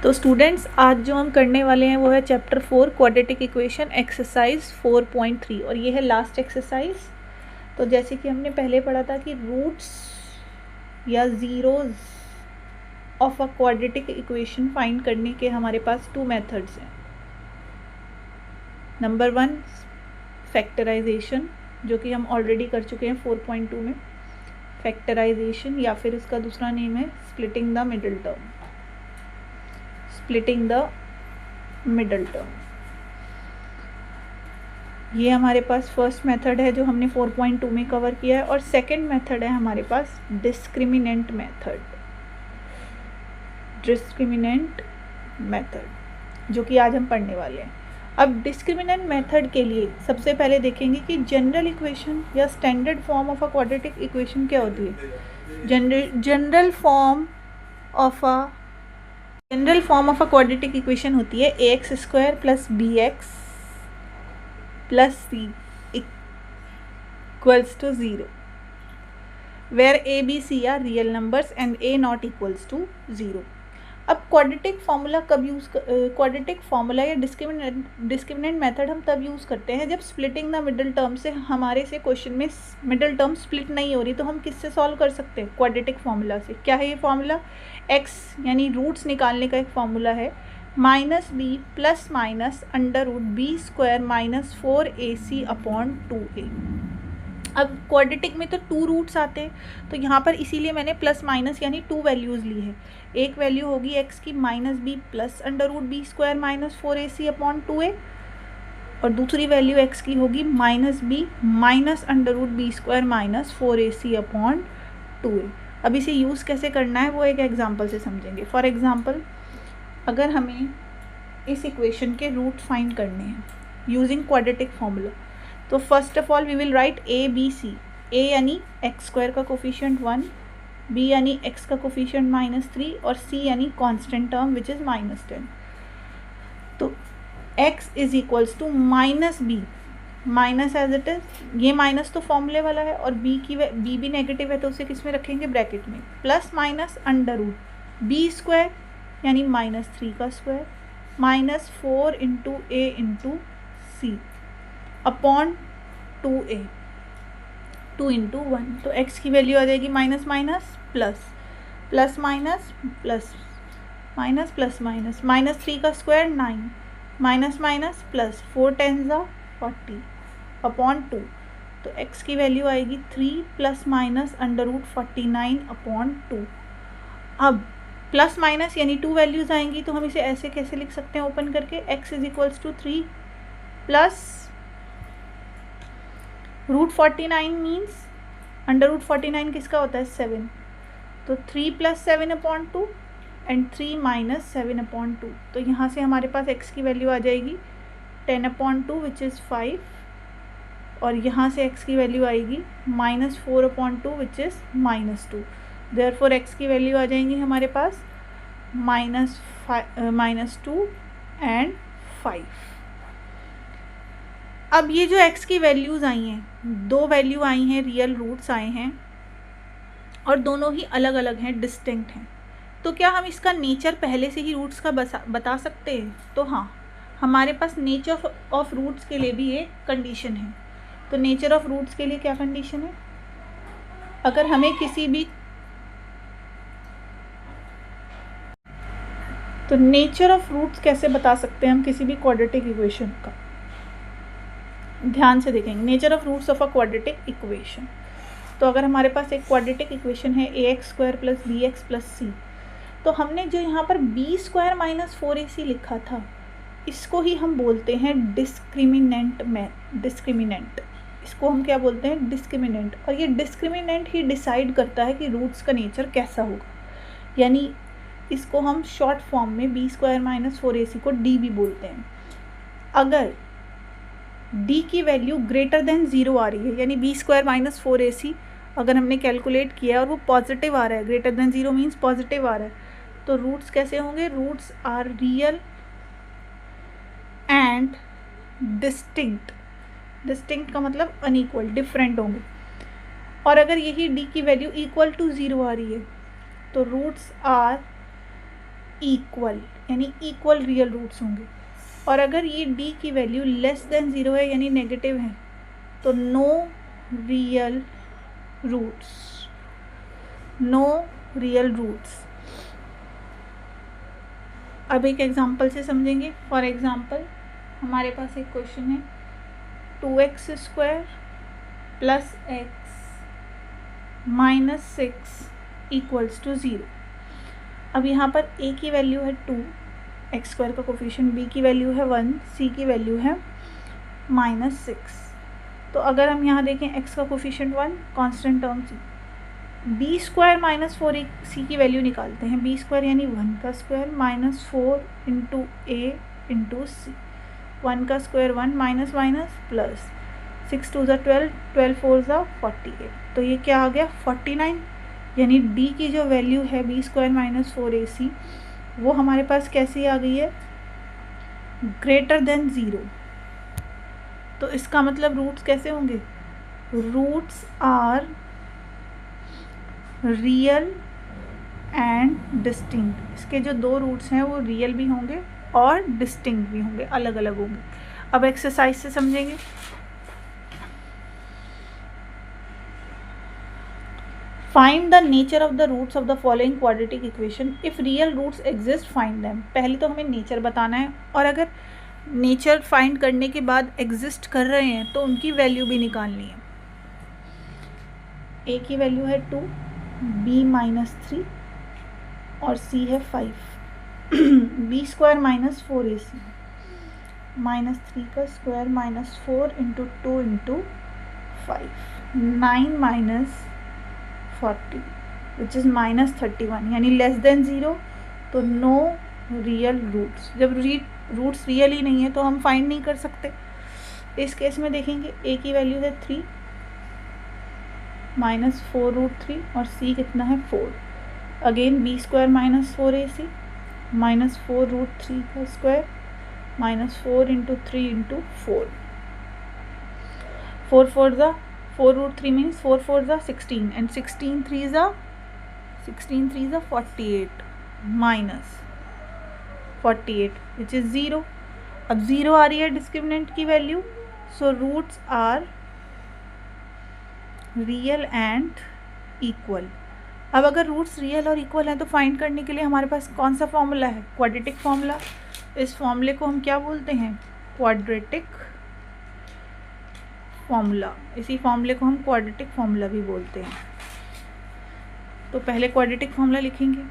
तो स्टूडेंट्स आज जो हम करने वाले हैं वो है चैप्टर 4 क्वाड्रेटिक इक्वेशन एक्सरसाइज 4.3 और ये है लास्ट एक्सरसाइज। तो जैसे कि हमने पहले पढ़ा था कि रूट्स या zeros of a quadratic equation find करने के हमारे पास 2 मेथड्स हैं। नंबर 1 फैक्टराइजेशन, जो कि हम ऑलरेडी कर चुके हैं 4.2 में, फैक्टराइजेशन, या फिर इसका दूसरा नेम है splitting the middle term. Splitting the middle term, ये हमारे पास फर्स्ट मेथड है जो हमने 4.2 में कवर किया है। और सेकंड मेथड है हमारे पास डिस्क्रिमिनेंट मेथड। डिस्क्रिमिनेंट मेथड जो कि आज हम पढ़ने वाले हैं। अब डिस्क्रिमिनेंट मेथड के लिए सबसे पहले देखेंगे कि जनरल इक्वेशन या standard form of a quadratic equation क्या होती है। General form of a quadratic equation होती है ax square plus bx plus c equals to 0, where a b c are real numbers and a not equals to 0। अब quadratic formula या discriminant method हम तब use करते हैं जब splitting the middle term से हमारे से क्वेश्चन में मिडिल टर्म स्प्लिट नहीं हो रही, तो हम किससे सॉल्व कर सकते हैं? क्वाड्रेटिक फार्मूला से। क्या है ये फार्मूला? x यानी रूट्स निकालने का एक फार्मूला है, minus B plus minus under root B square minus 4ac upon 2a। अब क्वाड्रेटिक में तो 2 रूट्स आते हैं, तो यहाँ पर इसीलिए मैंने प्लस माइनस यानी 2 वैल्यूज़ ली है। एक वैल्यू होगी x की minus B plus under root B square minus 4ac upon 2a, और दूसरी वैल्यू x की होगी minus B minus under root B square minus 4ac upon 2a। अब इसे यूज़ कैसे करना है वो एक एग्जांपल से समझेंगे। फॉर एग्जांपल, अगर हमें इस इक्वेशन के रूट फाइंड करने हैं यूजिंग क्वाड्रेटिक फार्मूला, तो first of all we will write A B C. A यानी एक्स स्क्वायर का कोफिशिएंट 1, बी यानी एक्स का कोफिशिएंट -3 और सी यानी कांस्टेंट टर्म विच इज़ -10। तो x is equals to minus B, minus as it is, ये minus तो फॉर्मूले वाला है, और बी भी नेगेटिव है तो उसे किस में रखेंगे? ब्रैकेट में, plus minus under root B square यानी -3 का square minus 4 into A into C upon 2a, 2 into 1। तो x की वैल्यू आ जाएगी minus minus plus, plus minus plus, minus plus minus, -3 का square 9, minus minus plus, 4 10 40 upon 2। तो x की वैल्यू आएगी 3 plus minus under root 49 upon 2। अब प्लस माइनस यानी 2 वैल्यूज़ आएंगी, तो हम इसे ऐसे कैसे लिख सकते हैं ओपन करके? x is equals to 3 plus root 49 means under root 49 किसका होता है? 7। तो 3 plus 7 upon 2 and 3 minus 7 upon 2। तो यहाँ से हमारे पास x की वैल्यू आ जाएगी 10 अपॉन 2 विच इज़ 5, और यहाँ से x की वैल्यू आएगी -4 upon 2 which is -2। Therefore x की वैल्यू आ जाएंगी हमारे पास -2 एंड 5। अब ये जो x की वैल्यूज़ आई हैं, 2 वैल्यू आई हैं, रियल रूट्स आए हैं, और दोनों ही अलग अलग हैं, डिस्टिंक्ट हैं। तो क्या हम इसका नेचर पहले से ही रूट्स का बता सकते हैं? तो हाँ, हमारे पास नेचर ऑफ रूट्स के लिए भी एक कंडीशन है। तो नेचर ऑफ रूट्स के लिए क्या कंडीशन है? अगर हमें किसी भी, तो नेचर ऑफ रूट्स कैसे बता सकते हैं हम किसी भी क्वाड्रेटिक इक्वेशन का? ध्यान से देखेंगे, nature of roots of a quadratic equation. तो अगर हमारे पास एक क्वाड्रेटिक इक्वेशन है ax square plus bx plus c, तो हमने जो यहाँ पर b स्क्वायर माइनस 4ac लिखा था, इसको ही हम बोलते हैं डिस्क्रिमिनेंट इसको हम क्या बोलते हैं? डिस्क्रिमिनेंट। और ये डिस्क्रिमिनेंट ही डिसाइड करता है कि रूट्स का नेचर कैसा होगा, यानी इसको हम शॉर्ट फॉर्म में b स्क्वायर माइनस 4ac को d भी बोलते हैं। अगर d की वैल्यू ग्रेटर देन 0 आ रही है, यानी b स्क्वायर माइनस 4ac अगर हमने कैलकुलेट किया और वो पॉजिटिव आ रहा है, ग्रेटर देन 0 मीन्स पॉजिटिव आ रहा है, तो रूट्स कैसे होंगे? Roots are real and distinct. Distinct का मतलब अनइक्वल, डिफरेंट होंगे। और अगर यही d की वैल्यू इक्वल टू 0 आ रही है, तो रूट्स आर इक्वल, यानी इक्वल रियल रूट्स होंगे। और अगर ये d की वैल्यू लेस देन 0 है यानी नेगेटिव है तो no real roots, no real roots. अब एक एग्जांपल से समझेंगे। फॉर एग्जांपल हमारे पास एक क्वेश्चन है 2x square plus x minus 6 equals to 0। अब यहाँ पर a की वैल्यू है 2, एक्स स्क्वायर का कोफिशिएंट, b की वैल्यू है 1, c की वैल्यू है -6। तो अगर हम यहाँ देखें x का coefficient 1, constant term c, b square minus 4ac की वैल्यू निकालते हैं। b स्क्वायर यानी 1 का square minus 4 into a into C, 1 का स्क्वायर 1 माइनस माइनस प्लस, 6 2 12, 12 4 48। तो ये क्या आ गया 49, यानी d की जो वैल्यू है b स्क्वायर माइनस 4ac वो हमारे पास कैसी आ गई है, ग्रेटर देन 0। तो इसका मतलब रूट्स कैसे होंगे, roots are real and distinct. इसके जो दो रूट्स हैं वो रियल भी होंगे और डिस्टिंक्ट भी होंगे, अलग अलग होंगे। अब एक्सरसाइज से समझेंगे। Find the nature of the roots of the following quadratic equation, if real roots exist find them. पहले तो हमें नेचर बताना है, और अगर नेचर फाइंड करने के बाद एग्जिस्ट कर रहे हैं तो उनकी वैल्यू भी निकालनी है। a की वैल्यू है 2, b -3 और c है 5। b स्क्वायर माइनस 4ac, -3 का square minus 4 into 2 into 5, 9 minus 40 which is -31, यानी लेस देन 0। तो नो रियल रूट्स। जब रूट्स रियल ही नहीं है तो हम फाइंड नहीं कर सकते। इस केस में देखेंगे a की वैल्यू है 3 -4√3 और c कितना है 4। Again b square minus 4ac minus 4√3 का स्क्वायर माइनस 4 इंटू 3 इंटू 4, 4 4 ज़ा 4√3 मीन्स 4 4 ज़ा 16 एंड 16 3 ज़ा 48 माइनस 48 विच इज़ 0। अब 0 आ रही है डिस्क्रिमिनेंट की value, so roots are real and equal. अब अगर रूट्स रियल और इक्वल हैं तो फाइंड करने के लिए हमारे पास कौन सा फॉर्मूला है, क्वाड्रेटिक फॉर्मूला। इस फॉर्मूले को हम क्या बोलते हैं, क्वाड्रेटिक फॉर्मूला। इसी फॉर्मूले को हम क्वाड्रेटिक फॉर्मूला भी बोलते हैं। तो पहले क्वाड्रेटिक फॉर्मूला लिखेंगे,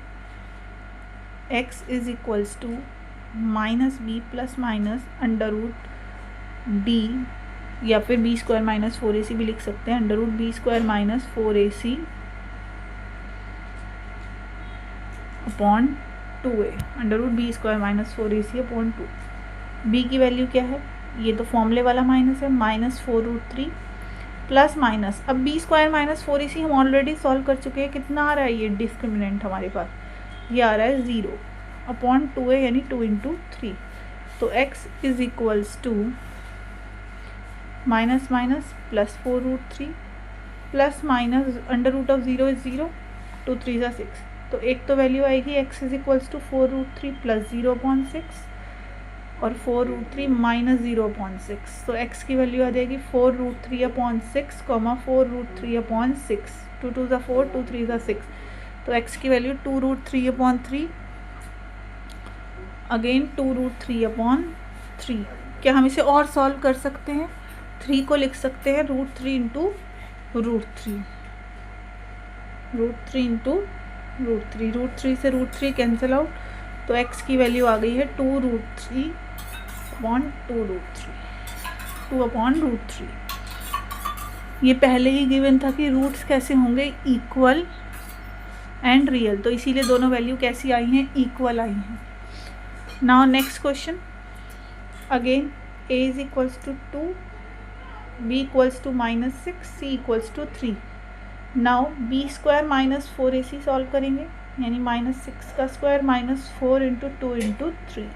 x is equals to -b plus minus √d, या फिर b स्क्वायर माइनस 4ac भी लिख सकते हैं, √b square minus 4ac upon 2a, √b square minus 4ac upon 2। b की वैल्यू क्या है, ये तो फॉर्मूले वाला माइनस है, -4√3 प्लस माइनस, अब b स्क्वायर माइनस 4ac हम ऑलरेडी सॉल्व कर चुके हैं। कितना आ रहा है ये डिस्क्रिमिनेंट हमारे पास, ये आ रहा है 0 अपॉन 2a यानी 2 इंटू 3। तो x is equals to minus minus plus 4√3 plus minus √0 is 0, 2 3 ज़ा 6। तो एक तो वैल्यू आएगी x is equals to 4√3 plus 0 upon 6 और 4√3 माइनस 0 अपॉन 6। तो x की वैल्यू आ जाएगी 4√3 अपॉन 6 कॉमा 4√3 अपॉन 6, 2 2 ज़ा 4, 2 3 ज़ा 6। तो x की वैल्यू 2√3 अपॉन 3, अगेन 2√3 अपॉन 3। क्या हम इसे और सॉल्व कर सकते हैं, 3 को लिख सकते हैं √3 इंटू √3, √3 इंटू √3, √3 से √3 कैंसिल आउट। तो x की वैल्यू आ गई है 2√3 अपॉन 2 अपॉन √3। ये पहले ही गिवन था कि रूट्स कैसे होंगे, इक्वल एंड रियल, तो इसीलिए दोनों वैल्यू कैसी आई हैं, इक्वल आई हैं। Now next question, again a is equals to 2, b equals to -6, c equals to 3। Now b square minus 4ac solve करेंगे, यानी -6 का स्क्वायर माइनस 4 इंटू 2 इंटू 3,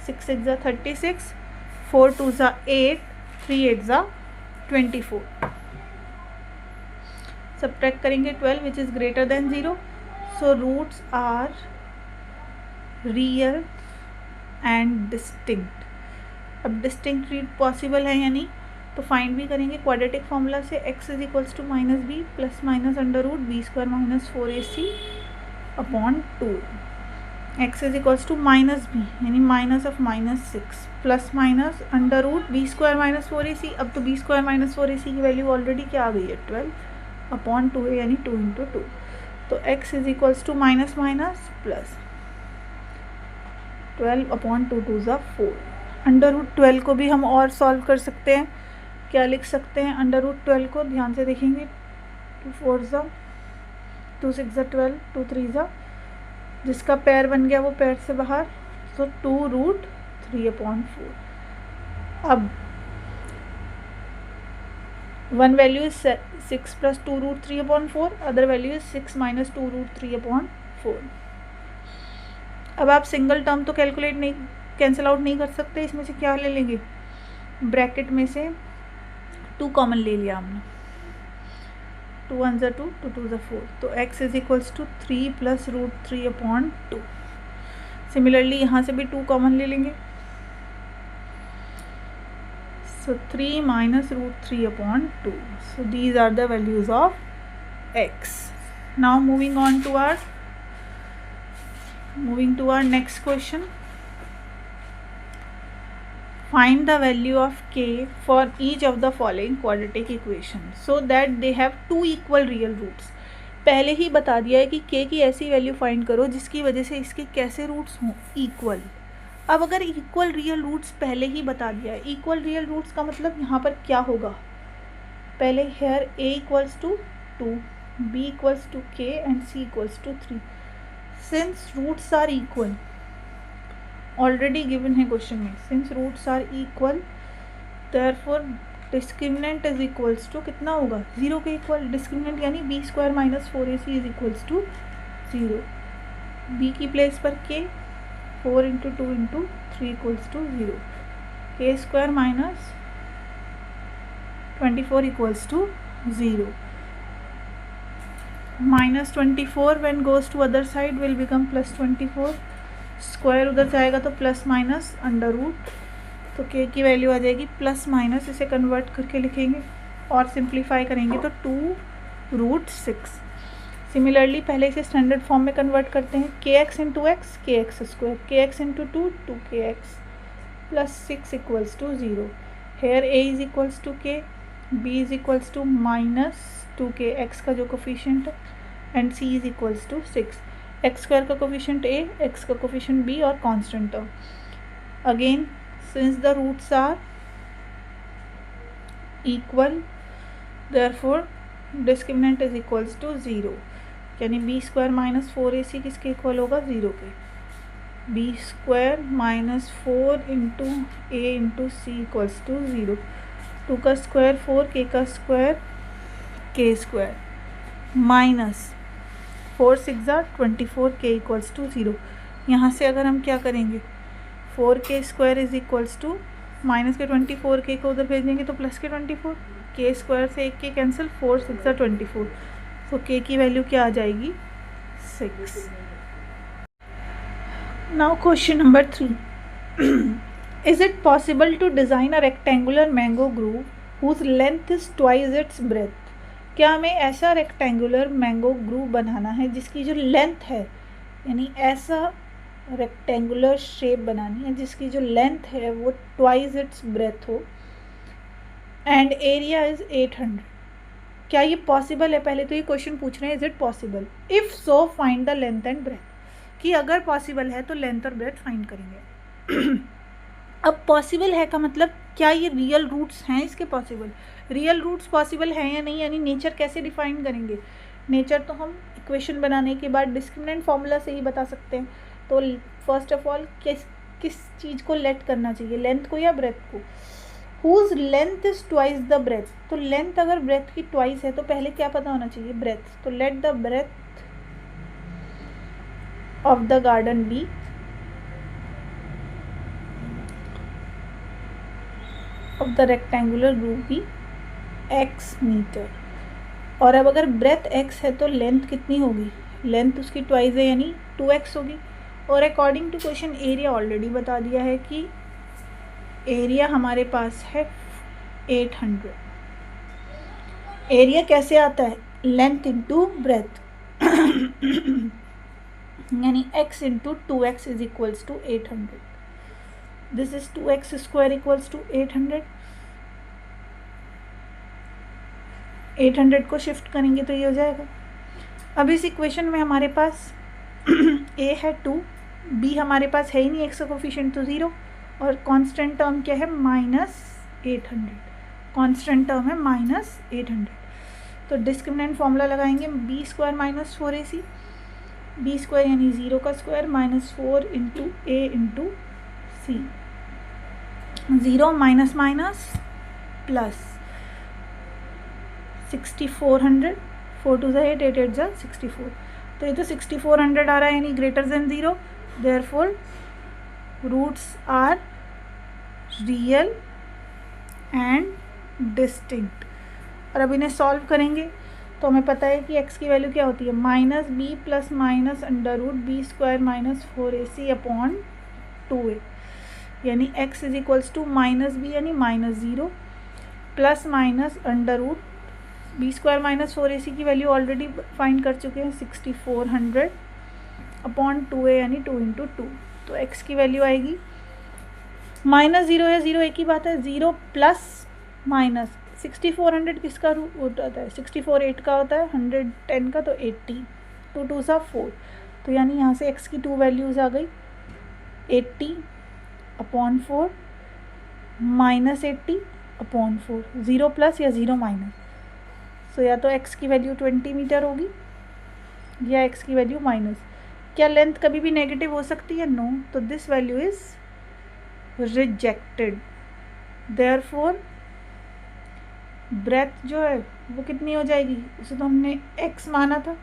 6 6 ज़ा 36, 4 2 ज़ा 8, 3 8 ज़ा 24। सब्ट्रैक्ट करेंगे 12 which is greater than 0, so roots are real and distinct. अब distinct रीड possible है या नहीं, तो फाइंड भी करेंगे क्वाड्रेटिक फॉर्मूला से। x is equals to minus B plus minus under root B square minus 4ac upon 2। x is equals to minus B यानी minus of minus 6 plus minus under root B square minus 4ac। अब तो B square minus 4ac की value already क्या आ गई है 12 upon 2 है यानी 2 into 2। तो x is equals to minus minus plus 12 upon 2 2 ज़ा 4। अंडर रूट 12 को भी हम और सॉल्व कर सकते हैं। क्या लिख सकते हैं अंडर रूट 12 को, ध्यान से देखेंगे। 2 4 ज़ा 2 6 ज़ा 12 2 3 ज़ा, जिसका पैर बन गया वो पैर से बाहर, तो 2 रूट 3 अपॉन 4। अब one value is 6 plus 2 root 3 upon 4, other value is 6 minus 2 root 3 upon 4। अब आप सिंगल टर्म तो कैलकुलेट नहीं, कैंसिल आउट नहीं कर सकते, इसमें से क्या ले लेंगे, ब्रैकेट में से 2 कॉमन ले लिया हमने, 2 1 ज़ा 2 2 2 ज़ा 4, तो x is equals to 3 plus root 3 upon 2। Similarly यहाँ से भी 2 कॉमन ले लेंगे, so 3 minus root 3 upon 2. So these are the values of x. Now moving to our next question. Find the value of k for each of the following quadratic equations so that they have 2 equal real roots. पहले ही बता दिया है कि k की ऐसी value find करो जिसकी वजह से इसके कैसे रूट्स हों, इक्वल। अब अगर इक्वल रियल रूट्स पहले ही बता दिया है, इक्वल रियल रूट्स का मतलब यहाँ पर क्या होगा, पहले here a equals to 2, b equals to k and c equals to 3। Since roots are equal, already given है क्वेश्चन में, since roots are equal therefore discriminant is equals to कितना होगा, 0 के इक्वल। डिस्क्रिमिनेंट यानी b square minus 4ac is equals to 0। b की place पर k, 4 into 2 into 3 equals to 0, k square minus 24 equals to 0। Minus 24 when goes to other side will become plus 24, square उधर जाएगा तो प्लस माइनस अंडर रूट, तो k की value आ जाएगी plus minus, इसे कन्वर्ट करके लिखेंगे और सिंप्लीफाई करेंगे तो 2 रूट 6। सिमिलरली पहले इसे स्टैंडर्ड फॉर्म में कन्वर्ट करते हैं, K X into X K X square, K X into 2 2 K X plus 6 equals to 0। Here a is equals to K, b is equals to minus 2 K X का जो coefficient है and c is equals to 6। X square का coefficient a, X का coefficient b और constant term. Again since the roots are equal therefore discriminant is equals to 0, यानी B square minus 4ac किसके equal होगा, 0 के। B square minus 4 into A into C equals to 0, 2 का square 4, के का square के square minus 4 6 ज़ा 24, के इक्वल्स टू 0। यहाँ से अगर हम क्या करेंगे, 4 K square is equals to minus K 24, के को उधर भेज देंगे तो प्लस के 24, के स्क्वायर से एक के कैंसिल, 4 6 ज़ा 24, तो k की वैल्यू क्या आ जाएगी 6। Now question number 3, is it possible to design a rectangular mango grove whose length is twice its breadth. क्या हमें ऐसा रेक्टेंगुलर मैंगो ग्रूव बनाना है जिसकी जो लेंथ है, यानी ऐसा रेक्टेंगुलर शेप बनानी है जिसकी जो लेंथ है वो ट्वाइस इट्स ब्रेथ हो एंड एरिया इज 800। क्या ये पॉसिबल है, पहले तो ये क्वेश्चन पूछ रहे हैं is it possible, if so find the length and breadth, कि अगर पॉसिबल है तो लेंथ और ब्रेथ फाइंड करेंगे। अब पॉसिबल है का मतलब क्या ये रियल रूट्स हैं इसके पॉसिबल, रियल रूट्स पॉसिबल हैं या नहीं, यानी नेचर कैसे डिफाइन करेंगे। नेचर तो हम इक्वेशन बनाने के बाद डिस्क्रिमिनेंट फार्मूला से ही बता सकते हैं। तो फर्स्ट ऑफ ऑल किस चीज़ को लेट करना चाहिए, लेंथ को या ब्रेथ को। Whose length is twice the breadth, तो लेंथ अगर ब्रेथ की ट्वाइस है तो पहले क्या पता होना चाहिए, ब्रेथ। तो let the breadth of the garden be of the rectangular grove be x metre. और अब अगर ब्रेथ x है तो लेंथ कितनी होगी, लेंथ उसकी ट्वाइस है यानी 2x होगी। और according to question area already बता दिया है कि एरिया हमारे पास है 800। एरिया कैसे आता है? लेंथ इंटू ब्रेथ यानी x into 2x is equals to 800. This is 2x square equals to 800. 800 को शिफ्ट करेंगे तो ये हो जाएगा. अब इस इक्वेशन में हमारे पास a है 2, b हमारे पास है ही नहीं, x का कोफिशिएंट तो 0, और कांस्टेंट टर्म क्या है? -800. कांस्टेंट टर्म है -800. तो डिस्क्रिमिनेंट फॉर्मूला लगाएंगे b square minus 4ac. b square यानी 0 का square -4 into a into C. 0 minus minus plus 6400. 4 2 8 8 8 64. तो ये तो 6400 आ रहा है यानी greater than 0. Therefore roots are real and distinct. और अब इन्हें सॉल्व करेंगे तो हमें पता है कि x की वैल्यू क्या होती है? -b plus minus under root B square minus 4ac upon 2a. यानी x is equals to -b यानी -0 plus minus under root B square minus 4ac की वैल्यू ऑलरेडी फाइंड कर चुके हैं 6400 अपॉन 2a यानी 2 इंटू 2. तो x की वैल्यू आएगी -0 है, 0 एक ही बात है, 0 प्लस माइनस 6400 किसका रूट होता है? 64 8 का होता है, 110 का, तो 80. 2 2 सा 4. तो यानी यहाँ से x की 2 वैल्यूज़ आ गई 80 अपॉन 4 -80 अपॉन 4. 0 प्लस या 0 माइनस. सो या तो x की वैल्यू 20 मीटर होगी या x की वैल्यू माइनस. क्या लेंथ कभी भी नेगेटिव हो सकती है? नो. तो this value is rejected. Therefore breadth जो है वो कितनी हो जाएगी? उसे तो हमने x माना था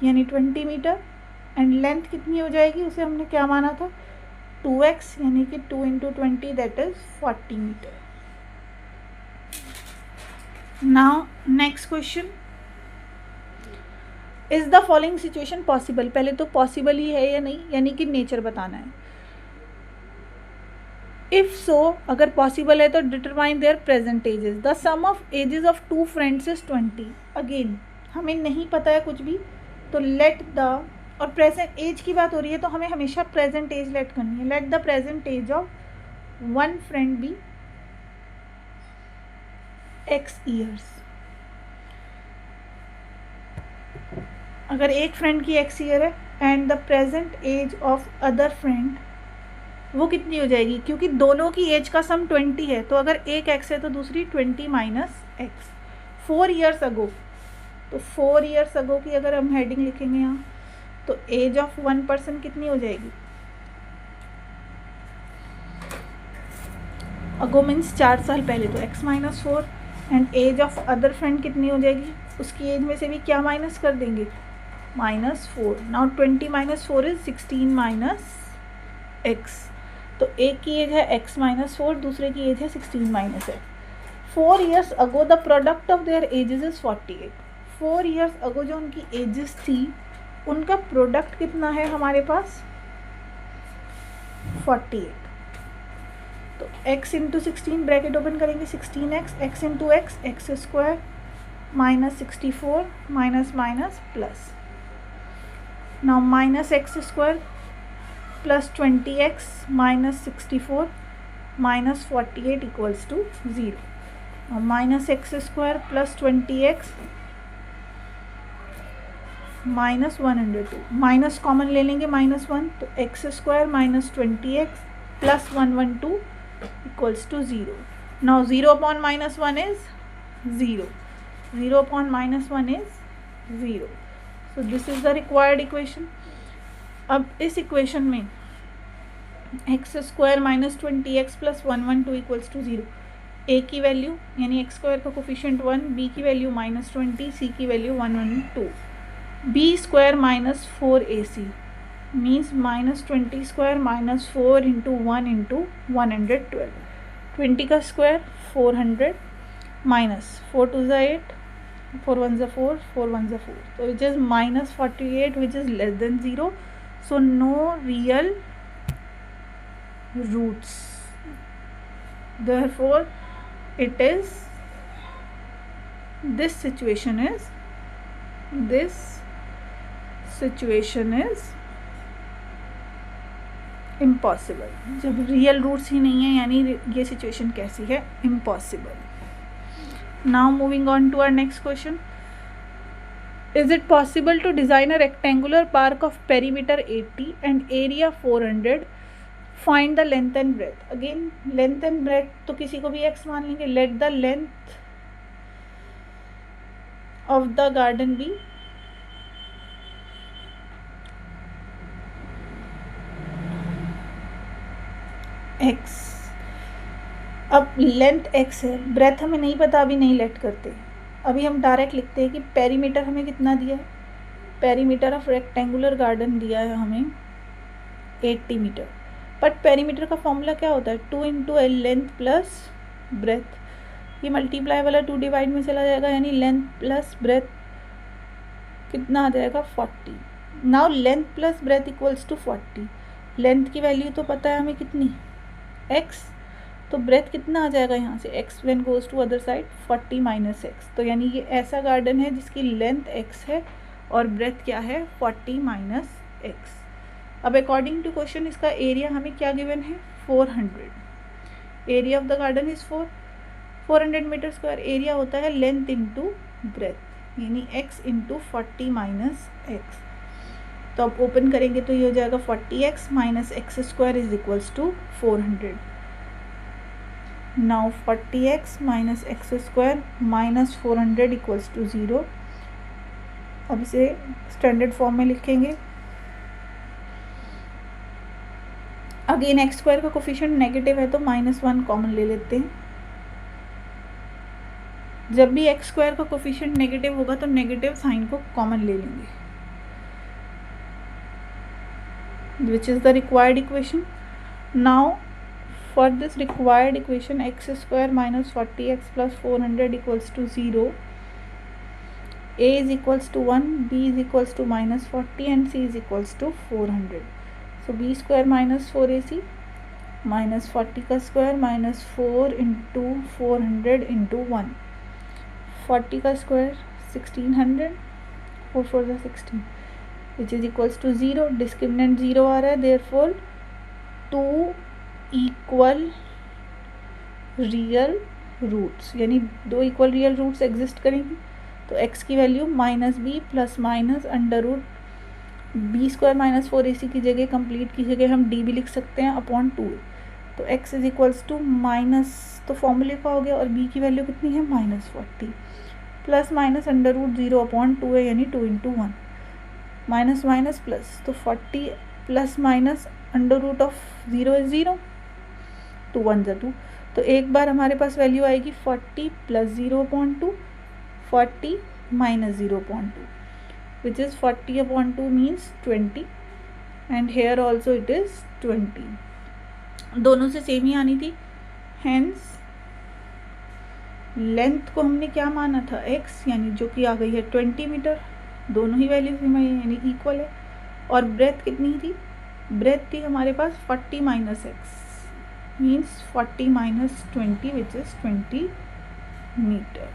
यानी 20 मीटर. एंड लेंथ कितनी हो जाएगी? उसे हमने क्या माना था? 2x यानी कि 2 into 20 that is 40 metre. Now next question. Is the following situation possible? पहले तो पॉसिबल ही है या नहीं, यानी कि नेचर बताना है. इफ सो, अगर पॉसिबल है तो determine their present ages. The sum of ages of 2 friends is 20. Again हमें नहीं पता है कुछ भी, तो लेट द, और प्रेजेंट एज की बात हो रही है तो हमें हमेशा प्रेजेंट एज लेट करनी है. Let the present age of one friend be x years. अगर एक फ्रेंड की x ईयर है and the present age of other friend, वो कितनी हो जाएगी? क्योंकि दोनों की एज का सम 20 है, तो अगर एक x है तो दूसरी 20 माइनस x. 4 ईयर्स अगो, तो 4 ईयर्स अगो की अगर हम हेडिंग लिखेंगे यहाँ, तो एज ऑफ वन पर्सन कितनी हो जाएगी? अगो मीन्स 4 साल पहले, तो x minus 4. And age of other friend कितनी हो जाएगी? उसकी एज में से भी क्या माइनस कर देंगे? -4. Now 20 minus 4 is 16 minus x. तो एक की एज है x माइनस 4, दूसरे की एज है 16 minus x. 4 years ago the product of their edges is 48. 4 years ago जो उनकी एजेस थी, उनका प्रोडक्ट कितना है हमारे पास? 48. तो x इंटू 16 ब्रैकेट ओपन करेंगे, 16x, x into x square minus 64 minus minus plus. Now minus x square plus 20x minus 64 minus 48 equals to 0. और minus x square plus 20x minus 102. Minus common ले लेंगे, -1, तो x square minus 20x plus 112 equals to 0. Now 0 upon -1 is 0. 0 upon -1 is 0. So this is the required equation. अब इस equation में x square minus 20x plus 112 equals to 0. A की value यानी X square का coefficient 1, B की value -20, C की value 112. B square minus 4ac means -20 square minus 4 into 1 into 112. 20 का square 400 minus 4 2 ज़ा 8, 4 1 ज़ा 4, 4 1 ज़ा 4, तो which is -48 which is less than 0. so no real roots, therefore it is, this situation is impossible. जब real roots ही नहीं है यानी ये सिचुएशन कैसी है, impossible. Now moving on to our next question, is it possible to design a rectangular park of perimeter 80 and area 400, find the length and breadth. Again length and breadth तो किसी को भी x मान लेंगे। Let the length of the garden be x। अब length x है, breadth हमें नहीं पता, अभी नहीं लेट करते, अभी हम डायरेक्ट लिखते हैं कि पेरीमीटर हमें कितना दिया है, पेरीमीटर ऑफ रेक्टेंगुलर गार्डन दिया है हमें 80 मीटर। बट पेरीमीटर का फॉर्मूला क्या होता है, 2 into L length plus breath, ये मल्टीप्लाई वाला 2 डिवाइड में चला जाएगा यानी लेंथ प्लस ब्रेथ कितना आ जाएगा 40। Now length plus breadth equals to 40, length की वैल्यू तो पता है हमें कितनी x, तो ब्रेथ कितना आ जाएगा यहाँ से x when goes to other side 40 minus x, तो यानी ये ऐसा गार्डन है जिसकी लेंथ x है और ब्रेथ क्या है 40 माइनस x। अब अकॉर्डिंग टू क्वेश्चन इसका एरिया हमें क्या गिवन है 400, area of the garden is 400 metre square, area होता है लेंथ इंटू ब्रेथ यानी x इंटू 40 माइनस x। तो अब ओपन करेंगे तो ये हो जाएगा 40x minus x square is equals to 400। Now 40x minus x square minus 400 equals to 0। अब इसे स्टैंडर्ड फॉर्म में लिखेंगे। अगेन एक्स स्क्वायर का कोफिशिएंट नेगेटिव है तो -1 कॉमन ले लेते हैं। जब भी एक्स स्क्वायर का कोफिशिएंट नेगेटिव होगा तो नेगेटिव साइन को कॉमन ले लेंगे, which is the required equation. Now for this required equation x square minus 40x plus 400 equals to 0, a is equals to 1, b is equals to minus 40 and c is equals to 400. So b square minus 4ac minus 40 का square minus 4 into 400 into 1, 40 का square 1600, 4 4 the 16 which is equals to 0, discriminant 0 आ रहा है, therefore 2 equal real roots यानी 2 equal real roots exist करेंगी। तो x की value -b plus minus under root B square minus 4ac की जगह कंप्लीट की जगह हम d भी लिख सकते हैं अपॉन 2। तो x is equals to minus, तो फॉर्मूले का हो गया, और b की वैल्यू कितनी है -40 plus minus under root 0 upon 2 है यानी 2 इंटू 1 माइनस माइनस प्लस, तो 40 plus minus under root of 0 is 0, 2 1 जा 2, तो एक बार हमारे पास वैल्यू आएगी 40 plus 0 upon 2, 40 minus 0 upon 2 which is 40 upon 2 means 20 and here also it is 20, दोनों से सेम ही आनी थी। हैंस लेंथ को हमने क्या माना था x यानी जो कि आ गई है 20 मीटर, दोनों ही वैल्यूज में यानी इक्वल है, और ब्रेथ कितनी थी, ब्रेथ थी हमारे पास 40 minus x means 40 minus 20 which is 20 metre.